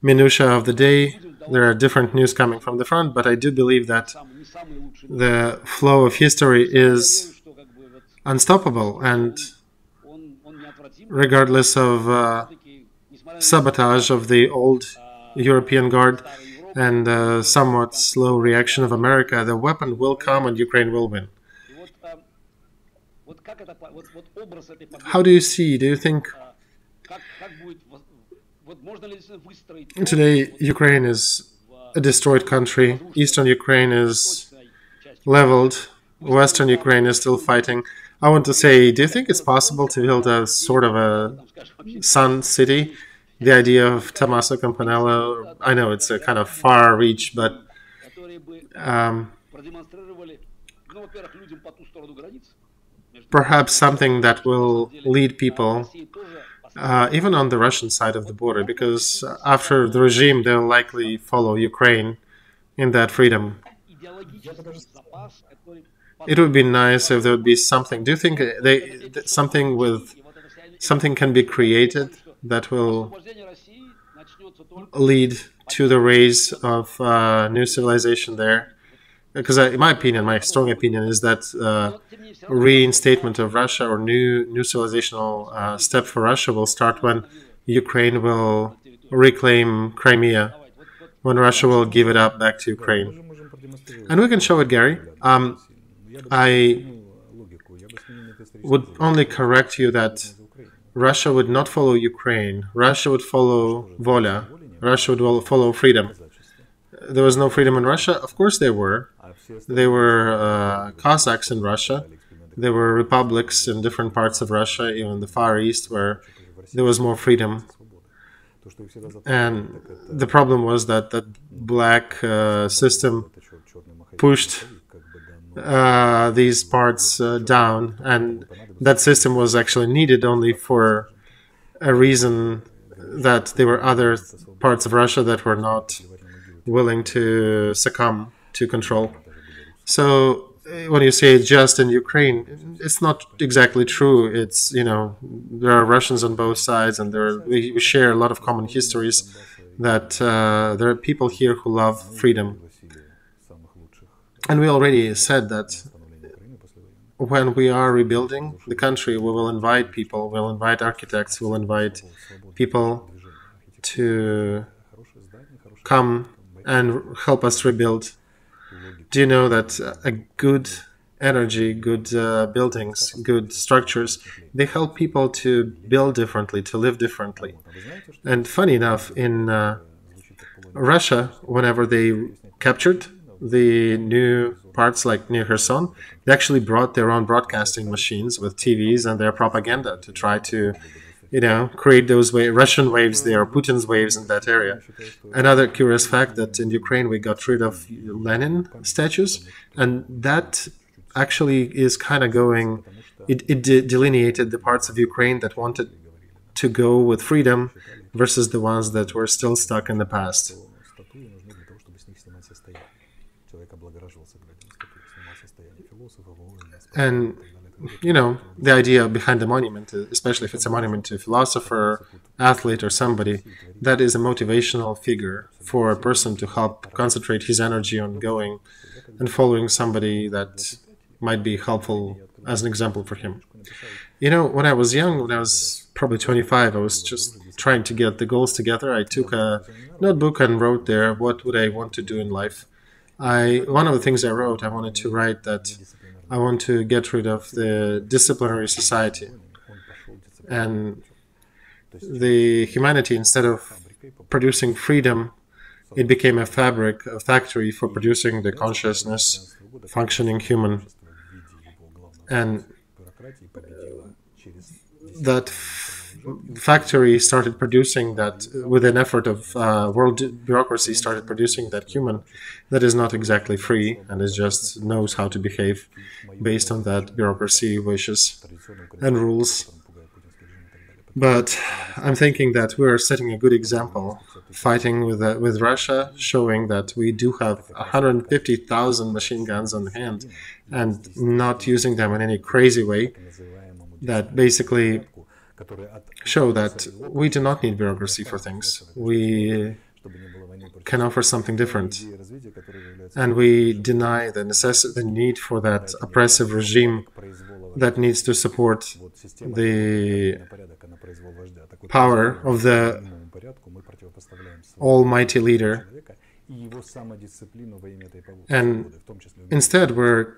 minutiae of the day. There are different news coming from the front, but I do believe that the flow of history is unstoppable, and regardless of sabotage of the old European Guard and somewhat slow reaction of America, the weapon will come and Ukraine will win. How do you see, do you think today Ukraine is a destroyed country, Eastern Ukraine is leveled, Western Ukraine is still fighting? I want to say, do you think it's possible to build a sort of a sun city? The idea of Tommaso Campanella, I know it's a kind of far reach, but perhaps something that will lead people, even on the Russian side of the border, because after the regime, they'll likely follow Ukraine in that freedom. It would be nice if there would be something. Do you think something can be created that will lead to the rise of new civilization there? because in my opinion, my strong opinion is that reinstatement of Russia or new civilizational step for Russia will start when Ukraine will reclaim Crimea, when Russia will give it up back to Ukraine. And we can show it, Gary. I would only correct you that Russia would not follow Ukraine. Russia would follow Voля. Russia would follow freedom. There was no freedom in Russia? Of course there were. There were Cossacks in Russia. There were republics in different parts of Russia, even the Far East, where there was more freedom. And the problem was that that black system pushed these parts down, and that system was actually needed only for a reason that there were other parts of Russia that were not willing to succumb to control. So when you say just in Ukraine, it's not exactly true. It's, there are Russians on both sides, and we share a lot of common histories, that there are people here who love freedom. And we already said that when we are rebuilding the country, we will invite people, we'll invite architects, we'll invite people to come and help us rebuild. Do you know that a good energy, good buildings, good structures, they help people to build differently, to live differently. And funny enough, in Russia, whenever they captured the new parts like near Kherson, they actually brought their own broadcasting machines with TVs and their propaganda to try to, create those Russian waves there, Putin's waves in that area. Another curious fact that in Ukraine we got rid of Lenin statues, and that actually is kind of going, it delineated the parts of Ukraine that wanted to go with freedom versus the ones that were still stuck in the past. And, the idea behind the monument, especially if it's a monument to a philosopher, athlete, or somebody, that is a motivational figure for a person to help concentrate his energy on going and following somebody that might be helpful as an example for him. When I was young, when I was probably 25, I was just trying to get the goals together. I took a notebook and wrote there, what would I want to do in life? One of the things I wrote, I wanted to write that I want to get rid of the disciplinary society. And the humanity, instead of producing freedom, it became a factory for producing the consciousness, functioning human. And that factory started producing that, with an effort of world bureaucracy, started producing that human that is not exactly free and is just knows how to behave based on that bureaucracy wishes and rules. But I'm thinking that we're setting a good example, fighting with Russia, showing that we do have 150,000 machine guns on hand and not using them in any crazy way, that basically show that we do not need bureaucracy for things. We can offer something different. And we deny the need for that oppressive regime that needs to support the power of the almighty leader. And instead we're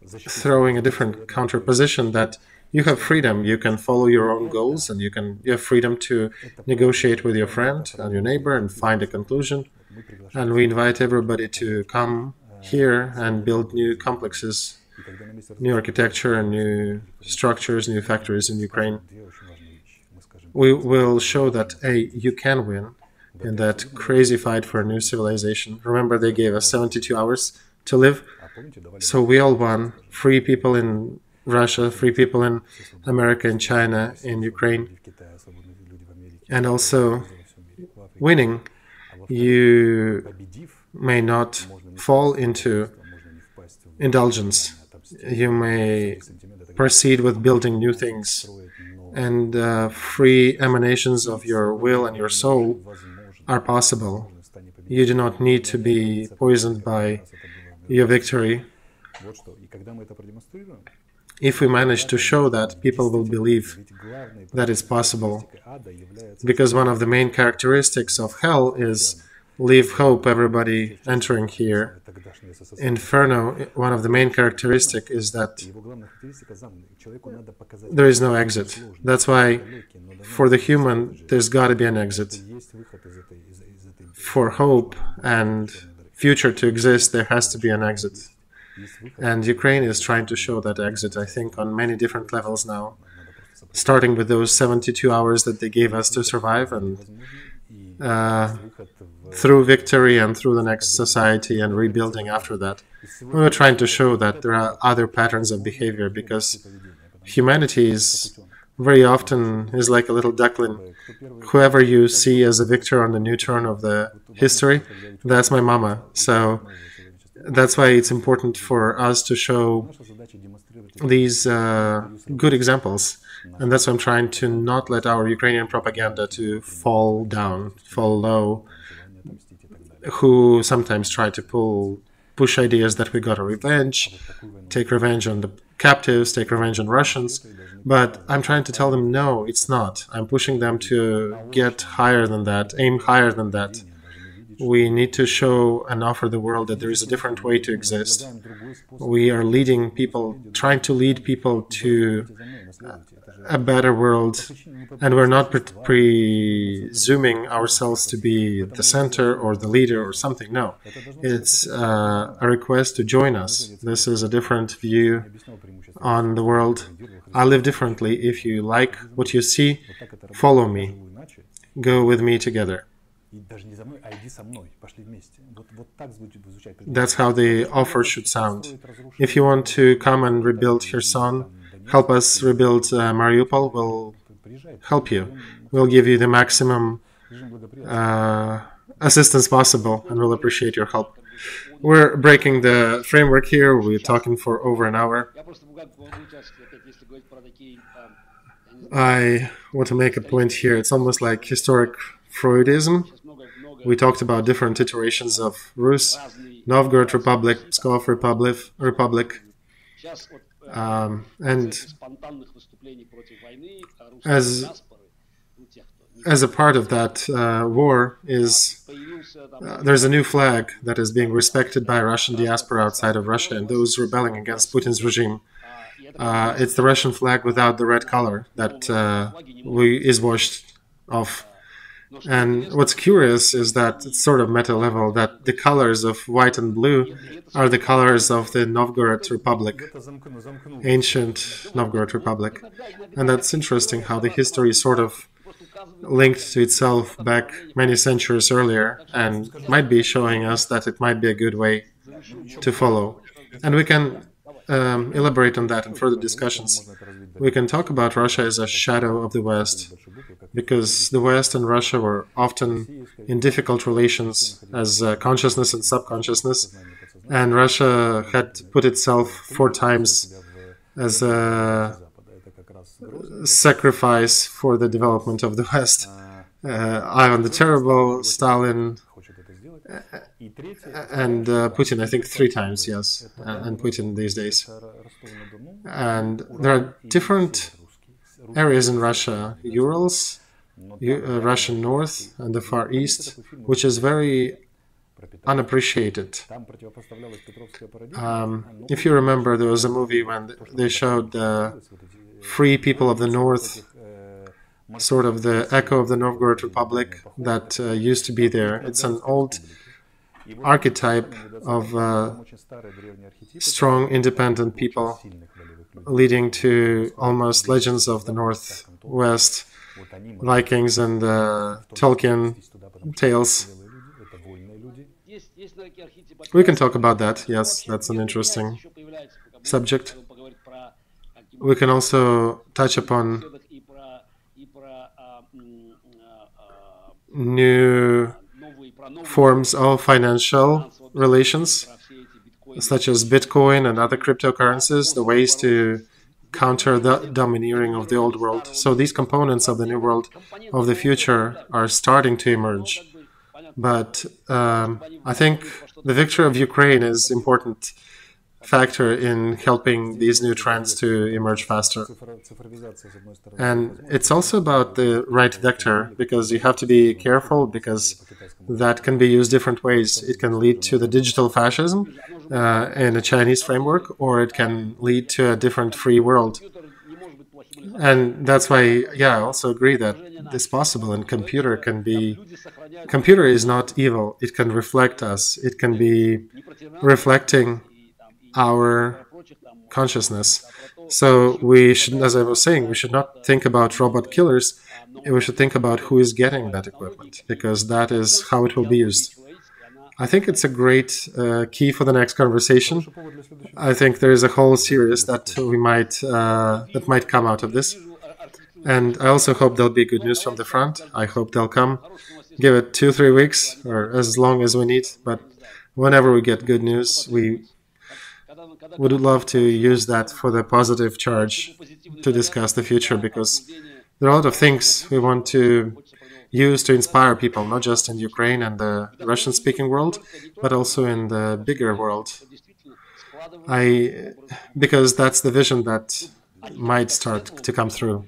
throwing a different counterposition, that you have freedom, you can follow your own goals, and you have freedom to negotiate with your friend and your neighbor and find a conclusion. And we invite everybody to come here and build new complexes, new architecture and new structures, new factories in Ukraine. We will show that, you can win in that crazy fight for a new civilization. Remember, they gave us 72 hours to live. So we all won. Free people in Russia, free people in America, in China, in Ukraine. And also, winning, you may not fall into indulgence. You may proceed with building new things, and free emanations of your will and your soul are possible. You do not need to be poisoned by your victory. If we manage to show that, people will believe that it's possible. Because one of the main characteristics of hell is leave hope, everybody entering here. Inferno, one of the main characteristics is that there is no exit. That's why for the human, there's got to be an exit. For hope and future to exist, there has to be an exit. And Ukraine is trying to show that exit, I think, on many different levels now. Starting with those 72 hours that they gave us to survive, and through victory and through the next society and rebuilding after that. We're trying to show that there are other patterns of behavior, because humanity is very often is like a little duckling. Whoever you see as a victor on the new turn of the history, that's my mama. So that's why it's important for us to show these good examples. And that's why I'm trying to not let our Ukrainian propaganda to fall down, fall low, who sometimes try to push ideas that we got a revenge, take revenge on the captives, take revenge on Russians. But I'm trying to tell them, no, it's not. I'm pushing them to get higher than that, aim higher than that. We need to show and offer the world that there is a different way to exist. We are leading people, trying to lead people to a better world, and we're not presuming ourselves to be the center or the leader or something. No, it's a request to join us. This is a different view on the world. I live differently. If you like what you see, follow me. Go with me together. That's how the offer should sound. If you want to come and rebuild Kherson, help us rebuild Mariupol, we'll help you. We'll give you the maximum assistance possible, and we'll appreciate your help. We're breaking the framework here. We're talking for over an hour. I want to make a point here. It's almost like historic Freudism. We talked about different iterations of Rus, Novgorod Republic, Pskov Republic. And as a part of that war is there's a new flag that is being respected by Russian diaspora outside of Russia and those rebelling against Putin's regime. It's the Russian flag without the red color that is washed off. And what's curious is that it's sort of meta level that the colors of white and blue are the colors of the Novgorod Republic, ancient Novgorod Republic. And that's interesting how the history is sort of linked to itself back many centuries earlier, and might be showing us that it might be a good way to follow. And we can elaborate on that in further discussions. We can talk about Russia as a shadow of the West, because the West and Russia were often in difficult relations as consciousness and subconsciousness, and Russia had put itself 4 times as a sacrifice for the development of the West. Ivan the Terrible, Stalin, and Putin, I think 3 times, yes, and Putin these days. And there are different areas in Russia, Urals, Russian North, and the Far East, which is very unappreciated. If you remember, there was a movie when they showed the free people of the North, sort of the echo of the Novgorod Republic that used to be there. It's an old archetype of strong, independent people, leading to almost legends of the Northwest, Vikings and Tolkien tales. We can talk about that, yes, that's an interesting subject. We can also touch upon new forms of financial relations, such as Bitcoin and other cryptocurrencies, the ways to counter the domineering of the old world. So these components of the new world of the future are starting to emerge. But I think the victory of Ukraine is important factor in helping these new trends to emerge faster. And it's also about the right vector, because you have to be careful, because that can be used different ways. It can lead to the digital fascism in a Chinese framework, or it can lead to a different free world. And that's why, yeah, I also agree that it's possible, and computer is not evil. It can reflect us. It can be reflecting our consciousness. So we should, as I was saying, we should not think about robot killers. We should think about who is getting that equipment, because that is how it will be used. I think it's a great key for the next conversation. I think there is a whole series that might come out of this. And I also hope there'll be good news from the front. I hope they'll come. Give it 2-3 weeks, or as long as we need. But whenever we get good news, we would love to use that for the positive charge to discuss the future, because there are a lot of things we want to use to inspire people, not just in Ukraine and the Russian-speaking world, but also in the bigger world. Because that's the vision that might start to come through.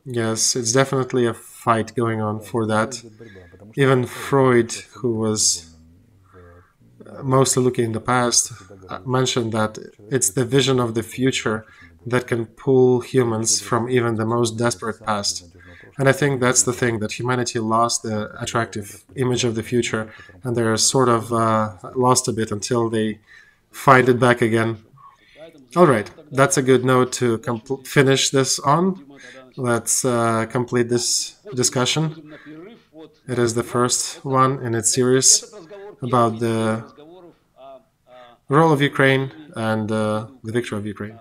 Yes, it's definitely a fight going on for that. Even Freud, who was mostly looking in the past, mentioned that it's the vision of the future that can pull humans from even the most desperate past. And I think that's the thing, that humanity lost the attractive image of the future, and they're sort of lost a bit until they find it back again. All right, that's a good note to finish this on. Let's complete this discussion. It is the first one in its series about the role of Ukraine and the victory of Ukraine.